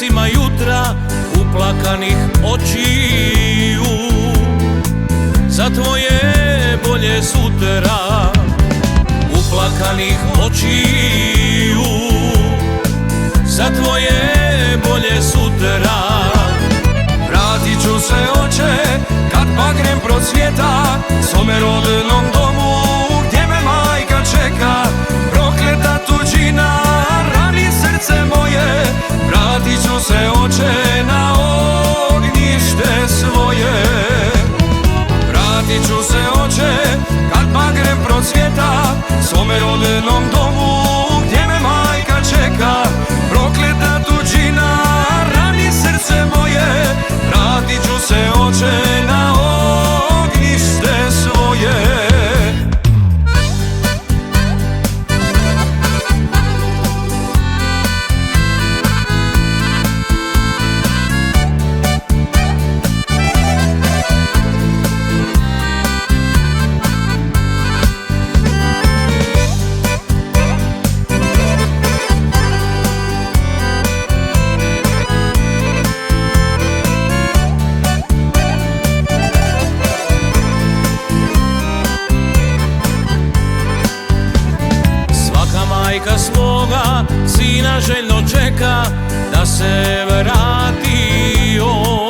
tresima jutra uplakanih očiju, za tvoje bolje sutra uplakanih očiju, za tvoje bolje sutra. Vratit ću se, oče, kad bagnem procvjeta svome rodnom domu gdje me majka čeka. Prokleta tuđina rani srce moje, vratit ću se, oče, na ognjište svoje. Vratit ću se, oče, kad bagnem procvjeta svome rodnom domu gdje me majka čeka. Prokleta tuđina rani srce moje, vratit ću se, oče, na ognjište svoje. Majka svoga sina željno čeka da se vrati on.